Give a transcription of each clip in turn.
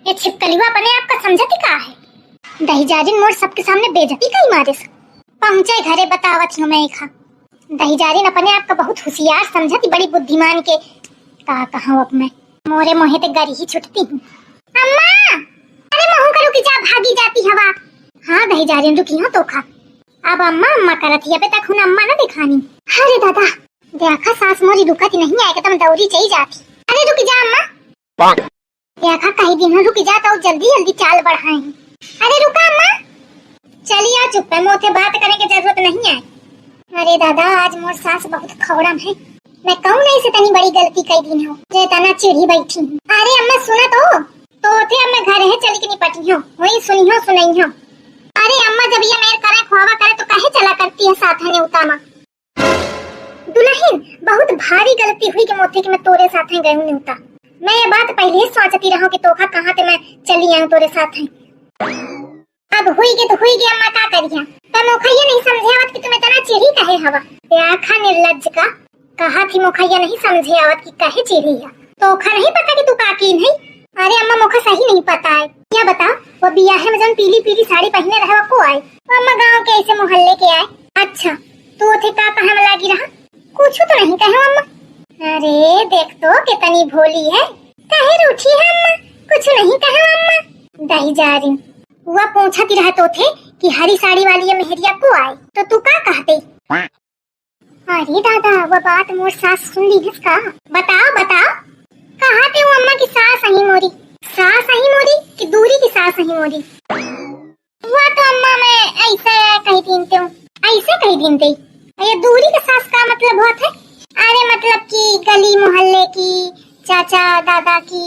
ये छिपकलिवा अपने आप का समझती का है। दही जारिन मोर सबके सामने बेइज्जती कई मारे से पहुंचे घरे बतावत हूँ मैं खा। दही जारिन अपने आप का बहुत होशियार समझती, बड़ी बुद्धिमान के का कहूँ अब मैं मोरे मोहे ते गरी ही छुटती हूँ। अम्मा अरे महू का रुकी जा, भागी जाती हवा। हाँ दही जारिन रुकी हो तो खा। अब अम्मा अम्मा करत ही, अबे तक हूँ अम्मा ना दिखानी। अरे दादा देखा सास मोरी रुकती नहीं है, एकदम दौड़ी चली जाती। अरे रुक जा अम्मा, देखा कहीं दिन रुक जा तो जल्दी जल्दी चाल बढ़ाए। अरे रुका अम्मा, चलिए चुप है, मोते बात करने की जरूरत नहीं है। अरे दादा आज मोर सास बहुत खौड़म है, मैं कहूँ नहीं से तनी बड़ी गलती कई दिन हो जे तना चिढ़ी बैठी हूँ। अरे अम्मा सुना तो थे अब मैं घर है चली के निपटी हूँ, वही सुनी हो सुनाई हो। अरे अम्मा जब ये मेरे करे खुआवा करे तो काहे चला करती है साथ ने उतामा। दुल्हन बहुत भारी गलती हुई कि मोते कि मैं तोरे साथ गए हूँ न्यूता। मैं ये बात पहले ही सोचती रहूं कि तोखा कहाँ ते मैं चली आऊं तोरे साथ है। अब हुई के तो हुई गया, अम्मा का करिया तो मोखैया नहीं समझे आवत कि तुम इतना चिढ़ी कहे हवा। आखा निर्लज्ज का कहा थी मोखैया नहीं समझे आवत कि कहे चिढ़ी है, तोखा नहीं पता कि तू काकीन है। अरे अम्मा मोखा सही नहीं पता है, क्या बताओ वो बियाहे में जन पीली पीली साड़ी पहने रहे को आए, अम्मा गाँव के ऐसे मोहल्ले के आए। अच्छा तू थे का कहा में लागी रहा, कुछ तो नहीं कहे अम्मा। अरे देख तो कितनी भोली है, कहे रूठी है अम्मा, कुछ नहीं कहा अम्मा। दही जा रही हुआ पूछती रहे तो थे कि हरी साड़ी वाली मेहरिया को आए तो तू का कहते। अरे दादा वो बात मोर सास सुन ली इसका। बताओ बताओ कहा थे वो अम्मा की सास सही मोरी, सास सही मोरी कि दूरी की सास सही मोरी। वो तो अम्मा मैं ऐसा कही दिन ते ऐसे कही दिन ते, ये दूरी की सास का मतलब बहुत है। अरे मतलब कि गली मोहल्ले की, चाचा दादा की,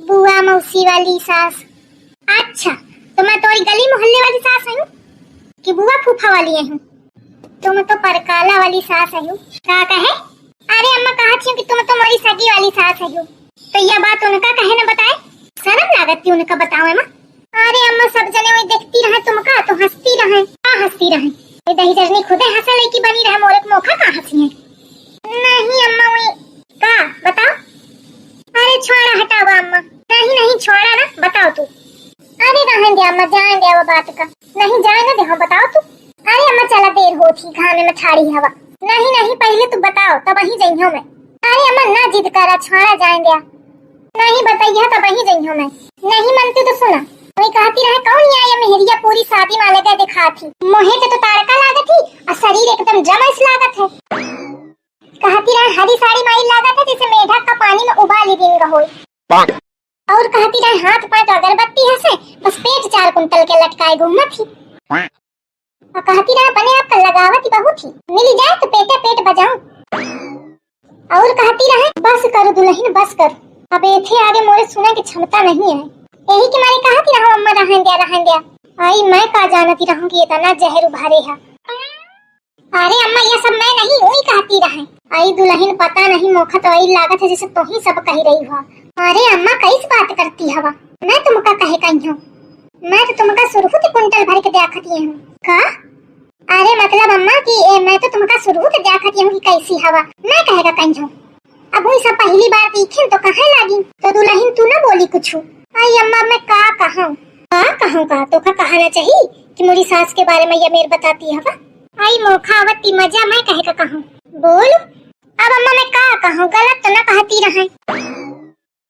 बुआ मौसी वाली सास। अच्छा तो मैं तुम्हारी गली मोहल्ले वाली सास हूँ कि बुआ फूफा वाली हूँ? तुम तो परकाला वाली सास हूँ। क्या कहे? अरे अम्मा कहती हूँ कि तुम तो मेरी सगी वाली सास हूँ। तो यह बात उनका कहे न बताए, शर्म लागत थी उनका बताओ अम्मा। अरे अम्मा सब जने वही देखती रहे तुमका तो हंसती रहे, क्या हंसती रहे? दही जरनी खुदे हंसले की बनी रहे, मोरे मोखा कहाँ हंसी है? नहीं अम्मा वही का बताओ। अरे छोड़ा हटाओ अम्मा, नहीं नहीं छोड़ा ना, बताओ तू। अरे रहने दे अम्मा, जाने दे वो बात का, नहीं जाने दे, बताओ तू। अरे अम्मा चला देर होती घामे में ठाड़ी हवा। नहीं नहीं पहले तू बताओ तब वही जइयो मैं। अरे अम्मा ना जिद करा, छोड़ा जाने दे, नहीं बताइए तब वही जइयो मैं। नहीं मानती तो सुना, वही कहती रहे कौन आया मेहरिया पूरी शादी माले का दिखा थी, मोहे के तो तारका लागत थी और शरीर एकदम जमस लागत है। कहती रहे हरी साड़ी माई लागत है जैसे मेढक का पानी में उबाली दिन रहो। और कहती रहे हाथ पांव तो अगरबत्ती है से बस पेट 4 कुंटल के लटकाए घूमत थी। और कहती रहे बने आप का लगावत बहुत ही, मिल जाए तो पेटे पेट बजाऊं। और कहती रहे बस करो दुल्हन बस कर, अब इथे आगे मोरे सुने की क्षमता नहीं है। यही के मारे कहती रहो अम्मा रहन दिया। आई मैं का जानती रहूं कि इतना जहर उभारे है। अरे अम्मा ये सब मैं नहीं वही कहती रहे। आई दुल्हन पता नहीं मोखा तो आई लागत है जैसे तो ही सब कही रही हो। अरे अम्मा कैसे बात करती हवा, मैं तुमका कहे कही हूँ, मैं तो तुमका सुरहुत कुंटल भर के देखती हूँ का। अरे मतलब अम्मा कि मैं तो तुमका सुरहुत देखती हूँ कि कैसी हवा, मैं कहेगा कही हूँ। अब वही सब पहली बार देखें तो कहे लागी तो दुल्हन तू ना बोली कुछ। आई अम्मा मैं का कहूँ का तो का कहना चाहिए कि मेरी सास के बारे में ये मेरे बताती हवा। आई मोखा आवती मजा मैं कहे का कहूँ, बोल। अब अम्मा मैं का कहूँ, गलत तो ना कहती रहे।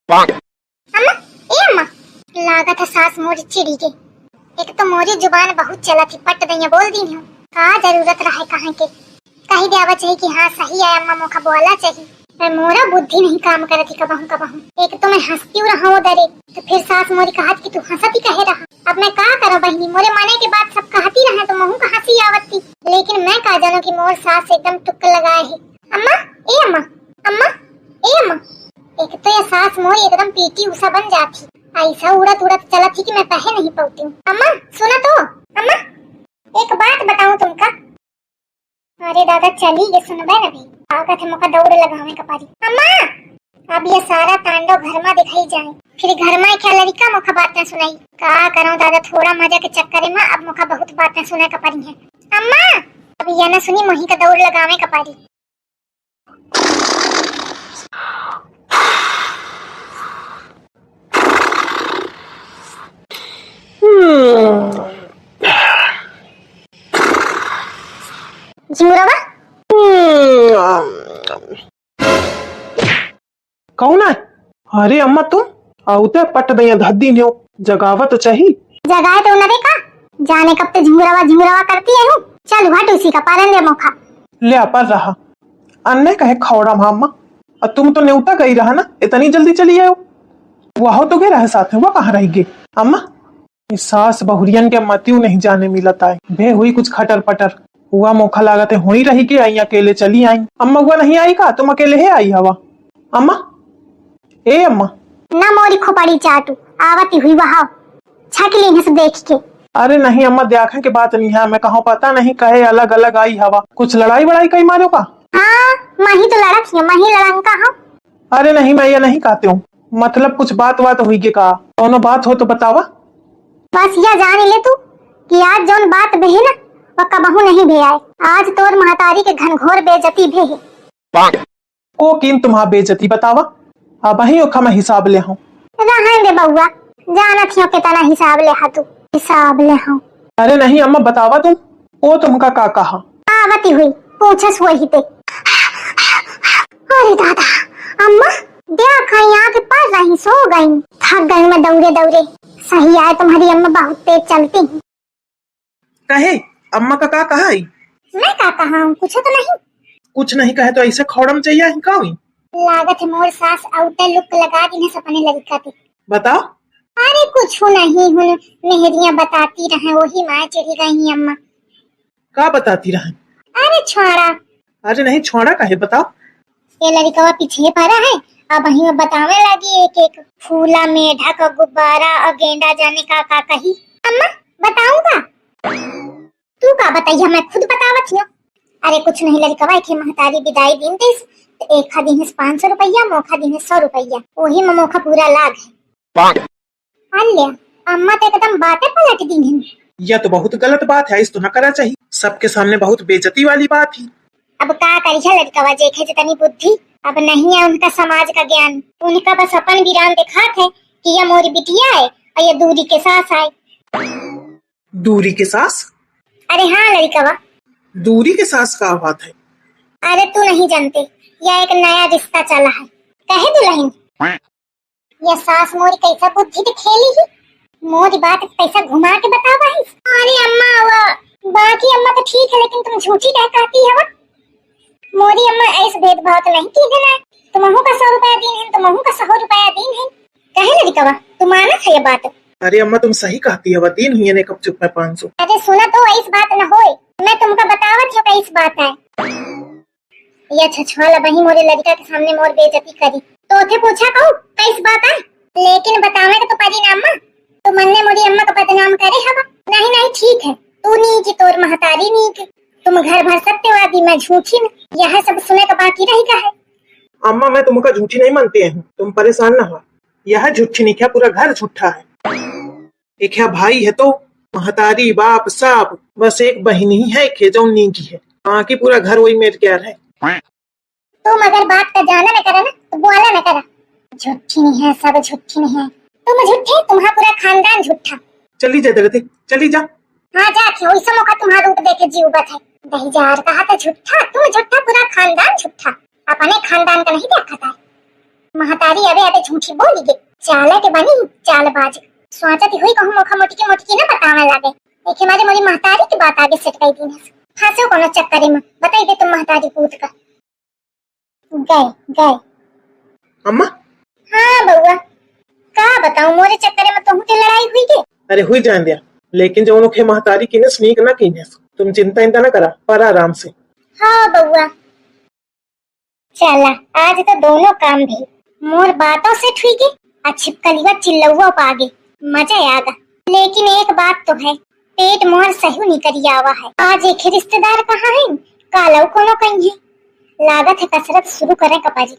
अम्मा ए अम्मा लागत है सास मोरी चिड़ी के, एक तो मोरी जुबान बहुत चला थी, पट दैया बोल दी हूँ, का जरूरत रहे कहाँ के कही देवा चाहिए कि हाँ सही है अम्मा मोखा बोला चाहिए। मैं मोरा बुद्धि नहीं काम करती कबहू। एक तो मैं हंसती रहा डरे तो फिर सास मोरी कहत कि तू हंसती कहे रहा। अब मैं का करो बहनी, मोरे माने के बाद सब कहती रहे तो महू का हंसी आवती, लेकिन मैं का जानो कि मोर सास एकदम टुक लगाए है। अम्मा ए अम्मा, अम्मा ए अम्मा, एक तो ये सास मोरी एकदम पीटी उषा बन जाती, ऐसा उड़त उड़त चलत थी कि मैं कहे नहीं पाती हूँ। अम्मा सुना तो अम्मा, एक बात बताऊं तुमका। अरे दादा चली ये सुनबे ना भी आगत है मौका दौड़ लगावे का पारी। अम्मा अब ये सारा तांडव घर में दिखाई जाए, फिर घर में क्या लड़का मुखा बातें सुनाई, का करो दादा थोड़ा मजा के चक्कर में अब मुखा बहुत बातें सुने का पारी है। अम्मा अब ये ना सुनी मोही का दौड़ लगावे का पारी। झिंगुरवा कौन है? अरे अम्मा तुम औते पट दैया धद्दी ने जगावत चाहिए। जगाए तो नरे का जाने कब तो झिंगुरवा झिंगुरवा करती है हूँ। चल हट उसी का पालन दे मौका ले पर रहा अन्ने कहे खौड़ा अम्मा। और तुम तो न्योता गई रहा ना, इतनी जल्दी चली आयो। वह तो गए रहे साथ में, वो कहाँ रही गे अम्मा? इस सास बहुरियन के मतियू नहीं जाने मिलता है। भे हुई कुछ खटर पटर हुआ मौका लागत है हुई रही के आई अकेले चली आई। अम्मा हुआ नहीं आई का? तुम अकेले है आई हवा अम्मा? ए अम्मा ना मोरी खोपड़ी चाटू आवती हुई वहां छकली है सब देख के। अरे नहीं अम्मा, देखे के बात नहीं है। मैं कहूँ पता नहीं कहे अलग अलग आई हवा। कुछ लड़ाई बड़ाई कहीं मारो का? हाँ माही तो लड़त है, माही लड़ंका हूँ। अरे नहीं मैं ये नहीं कहते हूँ, मतलब कुछ बात हुई के कहा। दोनों बात हो तो बतावा। बस यह जान ले तू कि आज जौन बात बहे ना वह कबहू नहीं भे आए। आज तोर महतारी के घनघोर बेइज्जती भे है। को किन तुम्हारा बेइज्जती बतावा। अब ही ओखा मैं हिसाब ले हूँ। रहन दे बउआ, जानत हियो कितना हिसाब ले तू। हिसाब ले हूँ। अरे नहीं अम्मा बतावा तुम, ओ तुमका का कहा? आवती हुई पूछस वही ते। अरे दादा अम्मा देख यहाँ के पास रही सो गई। थक गई मैं दौड़े दौड़े। सही आए तुम्हारी अम्मा बहुत तेज चलती है। कहे अम्मा का कहा आई? मैं का कहा हूँ कुछ तो नहीं। कुछ नहीं कहे तो ऐसे खौड़म चाहिए ही का हुई? लागत है मोर सास आउटे लुक लगा दी है सपने लड़का थे। बताओ। अरे कुछ नहीं हूँ मेहरियाँ बताती रहे वही माँ चढ़ी गई अम्मा। का बताती रहे? अरे छोड़ा। अरे नहीं छोड़ा कहे बताओ। ये लड़का पीछे पड़ा है अब वही बतावे लगी एक एक फूला मेढा का गुब्बारा और गेंदा जाने का कही। अम्मा बताऊंगा तू का बताइए मैं खुद बतावत हूँ। अरे कुछ नहीं लड़का के महतारी विदाई दिन दिस तो एक दिन 500 रुपया मोखा दिन 100 रुपया वही में मोखा पूरा लाग है। अल्ले अम्मा तो एकदम बातें पलट दी है। यह तो बहुत गलत बात है, इस तो न करा चाहिए। सबके सामने बहुत बेइज्जती वाली बात ही। अब का करिए लड़का देखे जितनी बुद्धि अब नहीं है उनका समाज का ज्ञान। उनका बस अपन वीरान दिखात है कि यह मोरी बिटिया है और ये दूरी के सास आए। दूरी के सास? अरे हाँ लड़का दूरी के सास का बात है? अरे तू नहीं जानते यह एक नया रिश्ता चला है। कहे दुल्हन यह सास मोरी कैसा बुद्धि तो खेली ही मोरी बात कैसा घुमा के बतावा है। अरे अम्मा वो बाकी अम्मा तो ठीक है लेकिन तुम झूठी कह कहती है। मोरी अम्मा ऐसे भेदभाव तो नहीं की देना। तुमहू का 100 रुपया दिन है तुमहू का 100 रुपया दिन है। कहे लड़का तुम मानत है ये बात? अरे अम्मा तुम सही कहती है, दिन हुई ने कब चुप है 500। अरे सुना तो इस बात न होए मैं तुमका बतावत हूँ कैस बात है। ये छछवाला बही मोरे लड़का के सामने मोर बेइज्जती करी तो उसे पूछा कहूँ कैस बात है लेकिन बतावे का तो परी ना अम्मा। तो मन ने मोरी अम्मा का बदनाम करे हवा। नहीं नहीं ठीक है तू नहीं की तोर महतारी नहीं की तुम घर भर सत्यवादी मैं झूठी न यह सब सुने का बाकी रही का है। अम्मा मैं तुमका झूठी नहीं मानती हूँ, तुम परेशान न हो। यह झूठी नहीं क्या पूरा घर झूठा है। एक है भाई है तो महतारी बाप सब बस एक बहन ही है जो नी की है। बाकी पूरा घर वही मेरे क्या है। तुम अगर बात का जाना न करा ना तो बोला न करा। झूठी नहीं है सब झूठी नहीं है तुम झूठे तुम्हारा पूरा खानदान झूठा। चली जा दरते चली जा। हाँ जाती हो इस मौका तुम्हारा रूप देखे जीव बत है। दही जार कहा था झूठा तुम झूठा पूरा खानदान झूठा। अपने खानदान का नहीं देखा था। महतारी अबे अबे झूठी बोली गे चाला के बनी चालबाज सोचती हुई कहूँ मोखा मोटी की ना बतावे लगे एक हमारे मोरी महतारी की बात आगे सेट कर दी है। फंसो कोनो चक्कर में बताई दे तुम महतारी पूत का गए अम्मा। हाँ बउआ का बताऊं मोरे चक्कर में तुम के लड़ाई हुई के। अरे हुई जान दिया लेकिन जो उनके महतारी की ने स्नीक ना की तुम चिंता इंता ना करा पर आराम से। हाँ बउआ चला आज तो दोनों काम भी मोर बातों से ठीक है और छिपकलिया चिल्लुआ पागे मजा आगा। लेकिन एक बात तो है पेट मोर सही नहीं करिया आवा है। आज एक रिश्तेदार कहाँ है कालऊ कोनो कहीं है लागत है कसरत शुरू करे कपारी।